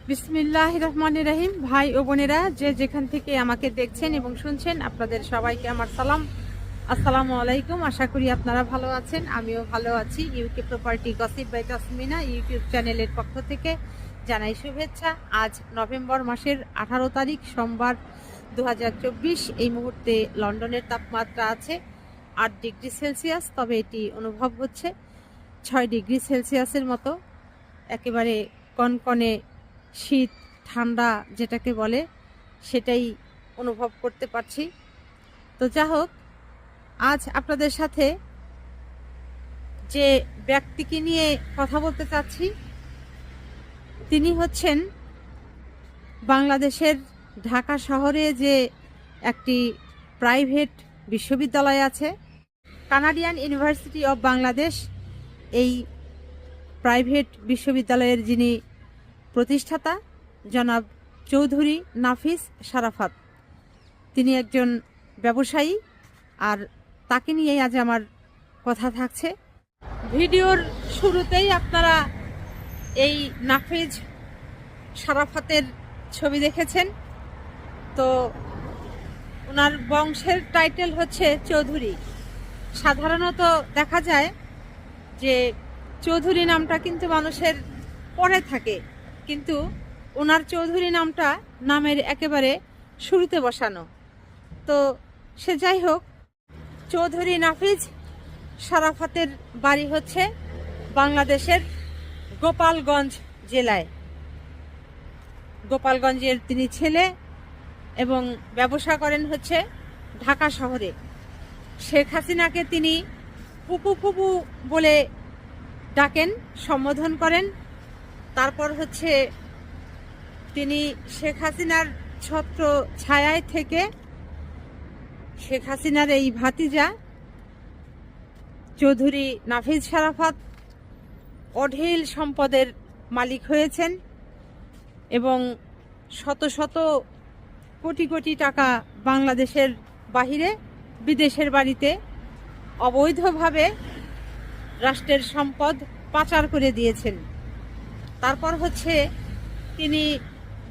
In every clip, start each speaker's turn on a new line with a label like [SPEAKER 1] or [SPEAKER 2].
[SPEAKER 1] বিসমিল্লাহির রহমানির রহিম। ভাই ও বোনেরা, যে যেখান থেকে আমাকে দেখছেন এবং শুনছেন, আপনাদের সবাইকে আমার সালাম। আসসালামু আলাইকুম। আশা করি আপনারা ভালো আছেন, আমিও ভালো আছি। UK property gossip by Tasmina YouTube চ্যানেলের পক্ষ থেকে জানাই শুভেচ্ছা। আজ নভেম্বর মাসের 18 তারিখ সোমবার 2024। এই মুহূর্তে লন্ডনের তাপমাত্রা আছে 8 ডিগ্রি সেলসিয়াস, তবে এটি অনুভব হচ্ছে 6 ডিগ্রি সেলসিয়াসের মতো। একেবারে কনকনে শীত, ঠান্ডা যেটাকে বলে, সেটাই অনুভব করতে পারছি। তো যা হোক, আজ আপনাদের সাথে যে ব্যক্তিকে নিয়ে কথা বলতে চাচ্ছি, তিনি হচ্ছেন বাংলাদেশের ঢাকা শহরে যে একটি প্রাইভেট বিশ্ববিদ্যালয় আছে, কানাডিয়ান ইউনিভার্সিটি অব বাংলাদেশ। এই প্রাইভেট বিশ্ববিদ্যালয়ের যিনি প্রতিষ্ঠাতা জনাব চৌধুরী নাফিজ শারাফাত, তিনি একজন ব্যবসায়ী, আর তাকে নিয়েই আজ আমার কথা থাকছে। ভিডিওর শুরুতেই আপনারা এই নাফিজ শারাফাতের ছবি দেখেছেন। তো ওনার বংশের টাইটেল হচ্ছে চৌধুরী। সাধারণত দেখা যায় যে চৌধুরী নামটা কিন্তু মানুষের পরে থাকে, কিন্তু ওনার চৌধুরী নামটা নামের একেবারে শুরুতে বসানো। তো সে যাই হোক, চৌধুরী নাফিজ শারাফাতের বাড়ি হচ্ছে বাংলাদেশের গোপালগঞ্জ জেলায়। গোপালগঞ্জের তিনি ছেলে এবং ব্যবসা করেন হচ্ছে ঢাকা শহরে। শেখ হাসিনাকে তিনি ফুপু ফুপু বলে ডাকেন, সম্বোধন করেন। তারপর হচ্ছে তিনি শেখ হাসিনার ছত্র ছায়ায় থেকে শেখ হাসিনার এই ভাতিজা চৌধুরী নাফিজ শারাফাত অঢেল সম্পদের মালিক হয়েছেন এবং শত শত কোটি কোটি টাকা বাংলাদেশের বাহিরে বিদেশের বাড়িতে অবৈধভাবে রাষ্ট্রের সম্পদ পাচার করে দিয়েছেন। তারপর হচ্ছে তিনি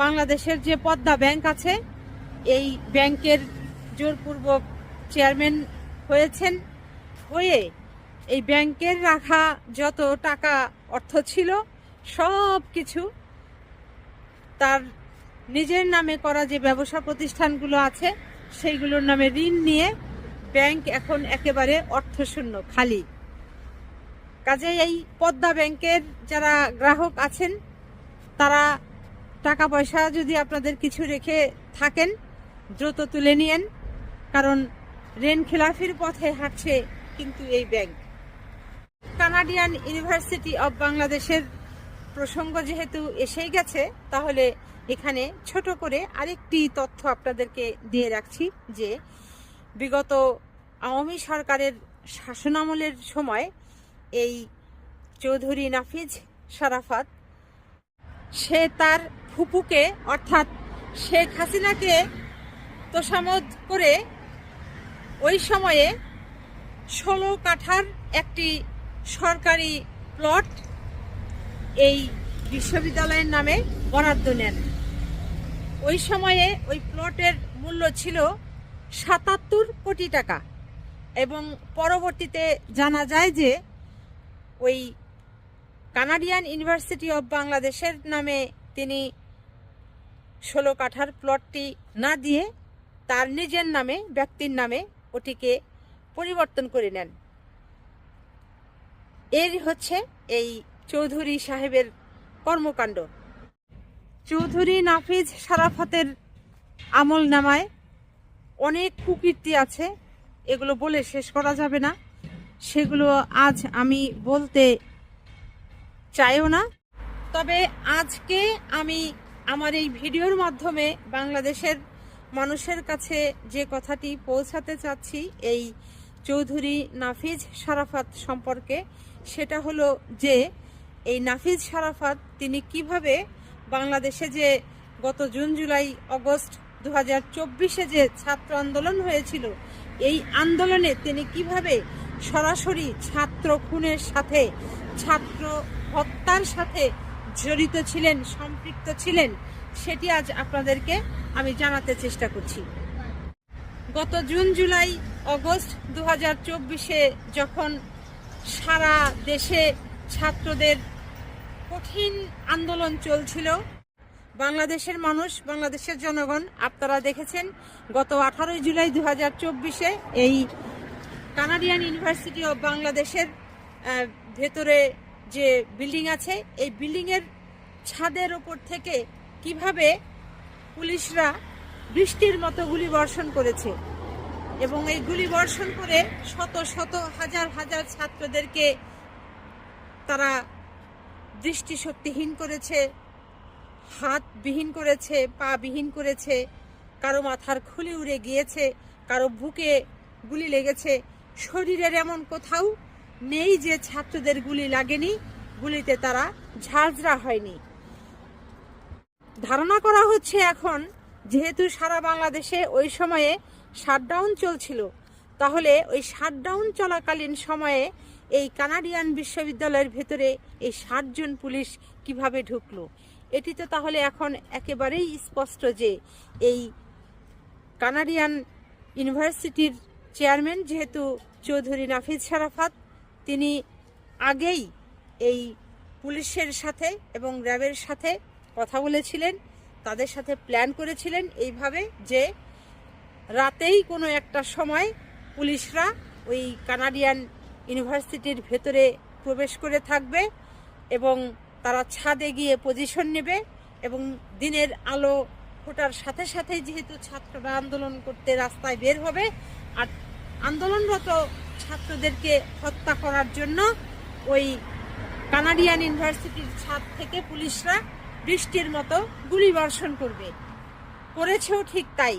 [SPEAKER 1] বাংলাদেশের যে পদ্মা ব্যাংক আছে, এই ব্যাংকের জোরপূর্বক চেয়ারম্যান হয়েছেন। হয়ে এই ব্যাংকের রাখা যত টাকা অর্থ ছিল সব কিছু তার নিজের নামে করা যে ব্যবসা প্রতিষ্ঠানগুলো আছে সেইগুলোর নামে ঋণ নিয়ে ব্যাংক এখন একেবারে অর্থশূন্য, খালি। কাজেই এই পদ্মা ব্যাংকের যারা গ্রাহক আছেন, তারা টাকা পয়সা যদি আপনাদের কিছু রেখে থাকেন, দ্রুত তুলে নিয়েন, কারণ ঋণ খেলাফির পথে হাঁটছে কিন্তু এই ব্যাংক। কানাডিয়ান ইউনিভার্সিটি অব বাংলাদেশের প্রসঙ্গ যেহেতু এসেই গেছে, তাহলে এখানে ছোট করে আরেকটি তথ্য আপনাদেরকে দিয়ে রাখছি যে বিগত আওয়ামী সরকারের শাসনামলের সময় এই চৌধুরী নাফিজ শারাফাত সে তার ফুপুকে অর্থাৎ শেখ হাসিনাকে তোষামোদ করে ওই সময়ে 16 কাঠার একটি সরকারি প্লট এই বিশ্ববিদ্যালয়ের নামে বরাদ্দ নেন। ওই সময়ে ওই প্লটের মূল্য ছিল 77 কোটি টাকা এবং পরবর্তীতে জানা যায় যে ওই কানাডিয়ান ইউনিভার্সিটি অব বাংলাদেশের নামে তিনি 16 কাঠার প্লটটি না দিয়ে তার নিজের নামে, ব্যক্তির নামে ওটিকে পরিবর্তন করে নেন। এর হচ্ছে এই চৌধুরী সাহেবের কর্মকাণ্ড। চৌধুরী নাফিজ শারাফাতের আমল নামায় অনেক কুকীর্তি আছে, এগুলো বলে শেষ করা যাবে না, সেগুলো আজ আমি বলতে চাইও না। তবে আজকে আমি আমার এই ভিডিওর মাধ্যমে বাংলাদেশের মানুষের কাছে যে কথাটি পৌঁছাতে চাচ্ছি এই চৌধুরী নাফিজ শারাফাত সম্পর্কে, সেটা হলো যে এই নাফিজ শারাফাত তিনি কিভাবে বাংলাদেশে যে গত জুন, জুলাই, আগস্ট 2024-এ যে ছাত্র আন্দোলন হয়েছিল, এই আন্দোলনে তিনি কিভাবে সরাসরি ছাত্র খুনের সাথে, ছাত্র হত্যার সাথে জড়িত ছিলেন, সম্পৃক্ত ছিলেন, সেটি আজ আপনাদেরকে আমি জানাতে চেষ্টা করছি। গত জুন, জুলাই, অগস্ট 2024-এ যখন সারা দেশে ছাত্রদের কঠিন আন্দোলন চলছিল, বাংলাদেশের মানুষ, বাংলাদেশের জনগণ আপনারা দেখেছেন গত 18 জুলাই 2024-এ এই কানাডিয়ান ইউনিভার্সিটি অব বাংলাদেশের ভেতরে যে বিল্ডিং আছে, এই বিল্ডিংয়ের ছাদের ওপর থেকে কিভাবে পুলিশরা বৃষ্টির মতো গুলি বর্ষণ করেছে এবং এই গুলি বর্ষণ করে শত শত হাজার হাজার ছাত্রদেরকে তারা দৃষ্টিশক্তিহীন করেছে, হাতবিহীন করেছে, পা বিহীন করেছে, কারো মাথার খুলি উড়ে গিয়েছে, কারো বুকে গুলি লেগেছে। শরীরের এমন কোথাও নেই যে ছাত্রদের গুলি লাগেনি, গুলিতে তারা ঝাঁঝরা হয়নি। ধারণা করা হচ্ছে এখন যেহেতু সারা বাংলাদেশে ওই সময়ে শাটডাউন চলছিল, তাহলে ওই শাটডাউন চলাকালীন সময়ে এই কানাডিয়ান বিশ্ববিদ্যালয়ের ভেতরে এই 60 জন পুলিশ কিভাবে ঢুকলো। এটি তো তাহলে এখন একেবারেই স্পষ্ট যে এই কানাডিয়ান ইউনিভার্সিটির চেয়ারম্যান যেহেতু চৌধুরী নাফিজ শারাফাত, তিনি আগেই এই পুলিশের সাথে এবং র্যাবের সাথে কথা বলেছিলেন, তাদের সাথে প্ল্যান করেছিলেন এইভাবে যে রাতেই কোনো একটা সময় পুলিশরা ওই কানাডিয়ান ইউনিভার্সিটির ভেতরে প্রবেশ করে থাকবে এবং তারা ছাদে গিয়ে পজিশন নেবে এবং দিনের আলো ফোটার সাথে সাথে যেহেতু ছাত্ররা আন্দোলন করতে রাস্তায় বের হবে, আর আন্দোলনরত ছাত্রদেরকে হত্যা করার জন্য ওই কানাডিয়ান ইউনিভার্সিটির ছাদ থেকে পুলিশরা বৃষ্টির মতো গুলি বর্ষণ করবে। করেছেও ঠিক তাই।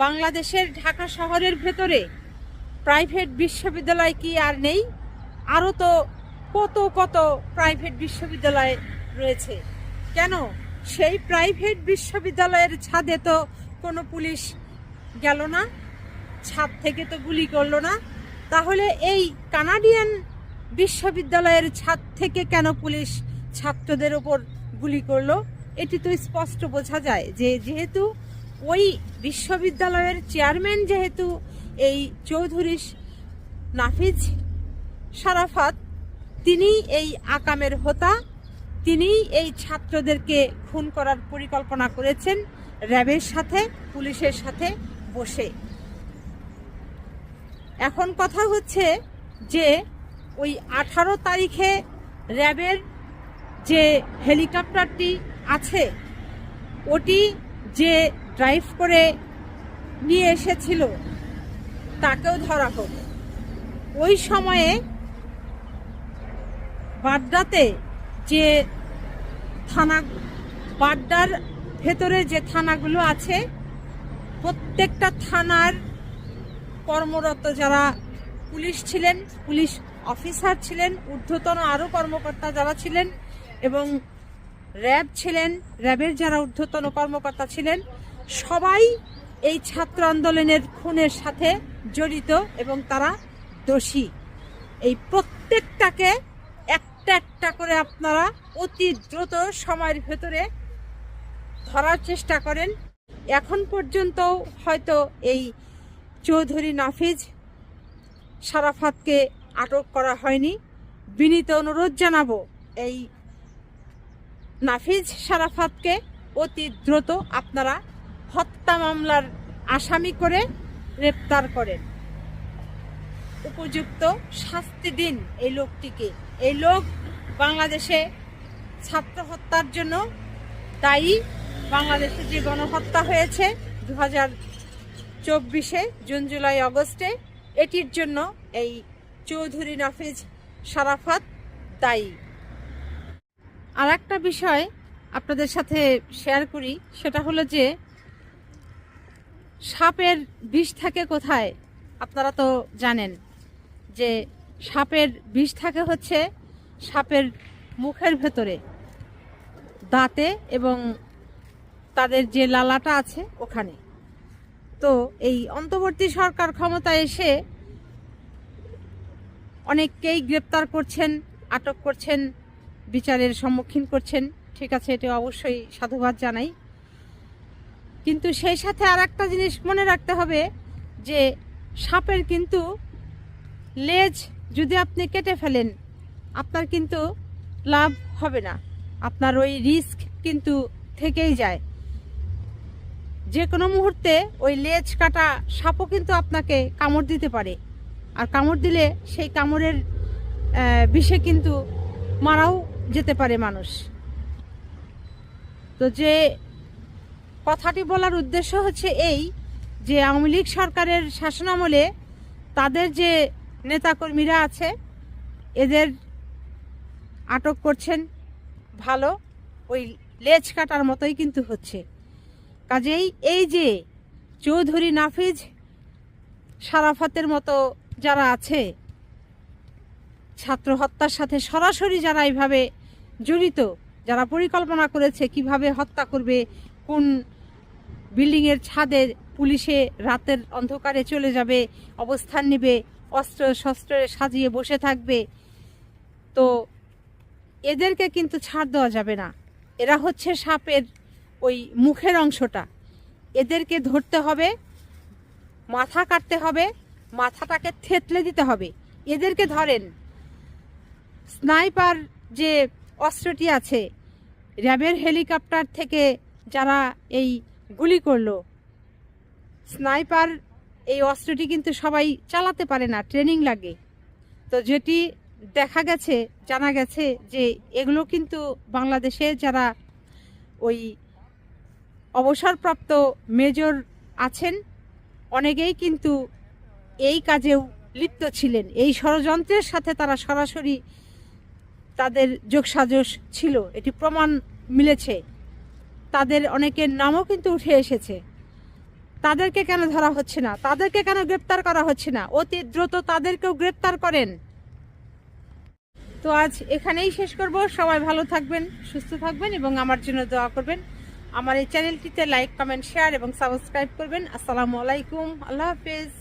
[SPEAKER 1] বাংলাদেশের ঢাকা শহরের ভেতরে প্রাইভেট বিশ্ববিদ্যালয় কি আর নেই? আরও তো কত কত প্রাইভেট বিশ্ববিদ্যালয় রয়েছে। কেন সেই প্রাইভেট বিশ্ববিদ্যালয়ের ছাদে তো কোনো পুলিশ গেল না, ছাদ থেকে তো গুলি করলো না, তাহলে এই কানাডিয়ান বিশ্ববিদ্যালয়ের ছাদ থেকে কেন পুলিশ ছাত্রদের ওপর গুলি করলো? এটি তো স্পষ্ট বোঝা যায় যে যেহেতু ওই বিশ্ববিদ্যালয়ের চেয়ারম্যান যেহেতু এই চৌধুরী নাফিজ শারাফাত, তিনি এই আকামের হোতা, তিনি এই ছাত্রদেরকে খুন করার পরিকল্পনা করেছেন র্যাবের সাথে, পুলিশের সাথে বসে। এখন কথা হচ্ছে যে ওই 18 তারিখে র্যাবের যে হেলিকপ্টারটি আছে, ওটি যে ড্রাইভ করে নিয়ে এসেছিল তাকেও ধরা হোক। ওই সময়ে বাড্ডাতে যে থানা, বাড্ডার ভেতরে যে থানাগুলো আছে, প্রত্যেকটা থানার কর্মরত যারা পুলিশ ছিলেন, পুলিশ অফিসার ছিলেন, ঊর্ধ্বতন আরও কর্মকর্তা যারা ছিলেন এবং র্যাব ছিলেন, র্যাবের যারা ঊর্ধ্বতন কর্মকর্তা ছিলেন, সবাই এই ছাত্র আন্দোলনের খুনের সাথে জড়িত এবং তারা দোষী। এই প্রত্যেকটাকে একটা একটা করে আপনারা অতি দ্রুত সময়ের ভেতরে ধরার চেষ্টা করেন। এখন পর্যন্ত হয়তো এই চৌধুরী নাফিজ শারাফাতকে আটক করা হয়নি। বিনীত অনুরোধ জানাবো এই নাফিজ শারাফাতকে অতি দ্রুত আপনারা হত্যা মামলার আসামি করে গ্রেপ্তার করেন, উপযুক্ত শাস্তি দিন এই লোকটিকে। এই লোক বাংলাদেশে ছাত্র হত্যার জন্য দায়ী। বাংলাদেশে যে গণহত্যা হয়েছে 2024-এ জুন, জুলাই, অগস্টে, এটির জন্য এই চৌধুরী নাফিজ শারাফাত দায়ী। আর একটা বিষয় আপনাদের সাথে শেয়ার করি, সেটা হলো যে সাপের বিষ থাকে কোথায়? আপনারা তো জানেন যে সাপের বিষ থাকে হচ্ছে সাপের মুখের ভেতরে, দাঁতে এবং তাদের যে লালাটা আছে ওখানে। তো এই অন্তর্বর্তী সরকার ক্ষমতায় এসে অনেককেই গ্রেপ্তার করছেন, আটক করছেন, বিচারের সম্মুখীন করছেন, ঠিক আছে, এটা অবশ্যই সাধুবাদ জানাই। কিন্তু সেই সাথে আর একটা জিনিস মনে রাখতে হবে যে সাপের কিন্তু লেজ যদি আপনি কেটে ফেলেন, আপনার কিন্তু লাভ হবে না, আপনার ওই রিস্ক কিন্তু থেকেই যায়। যে কোনো মুহূর্তে ওই লেজ কাটা সাপও কিন্তু আপনাকে কামড় দিতে পারে, আর কামড় দিলে সেই কামড়ের বিষে কিন্তু মারাও যেতে পারে মানুষ। তো যে কথাটি বলার উদ্দেশ্য হচ্ছে এই যে আওয়ামী লীগ সরকারের শাসনামলে তাদের যে নেতাকর্মীরা আছে এদের আটক করছেন, ভালো, ওই লেজ কাটার মতোই কিন্তু হচ্ছে। কাজেই এই যে চৌধুরী নাফিজ সারাফাতের মতো যারা আছে, ছাত্র হত্যার সাথে সরাসরি যারা এইভাবে জড়িত, যারা পরিকল্পনা করেছে কিভাবে হত্যা করবে, কোন বিল্ডিংয়ের ছাদে পুলিশে রাতের অন্ধকারে চলে যাবে, অবস্থান নেবে, অস্ত্র শস্ত্রে সাজিয়ে বসে থাকবে, তো এদেরকে কিন্তু ছাড় দেওয়া যাবে না। এরা হচ্ছে সাপের ওই মুখের অংশটা, এদেরকে ধরতে হবে, মাথা কাটতে হবে, মাথাটাকে থেতলে দিতে হবে। এদেরকে ধরেন, স্নাইপার যে অস্ত্রটি আছে, র্যাবের হেলিকপ্টার থেকে যারা এই গুলি করলো, স্নাইপার এই অস্ত্রটি কিন্তু সবাই চালাতে পারে না, ট্রেনিং লাগে। তো যেটি দেখা গেছে, জানা গেছে যে এগুলো কিন্তু বাংলাদেশে যারা ওই অবসরপ্রাপ্ত মেজর আছেন অনেকেই কিন্তু এই কাজেও লিপ্ত ছিলেন, এই ষড়যন্ত্রের সাথে তারা সরাসরি তাদের যোগসাজশ ছিল, এটি প্রমাণ মিলেছে। তাদের অনেকের নামও কিন্তু উঠে এসেছে। তাদেরকে কেন ধরা হচ্ছে না, তাদেরকে কেন গ্রেপ্তার করা হচ্ছে না? অতি দ্রুত তাদেরকেও গ্রেপ্তার করেন। তো আজ এখানেই শেষ করব। সবাই ভালো থাকবেন, সুস্থ থাকবেন এবং আমার জন্য দোয়া করবেন। আমার এই চ্যানেলটিতে লাইক, কমেন্ট, শেয়ার এবং সাবস্ক্রাইব করবেন। আসসালামু আলাইকুম, আল্লাহ হাফেজ।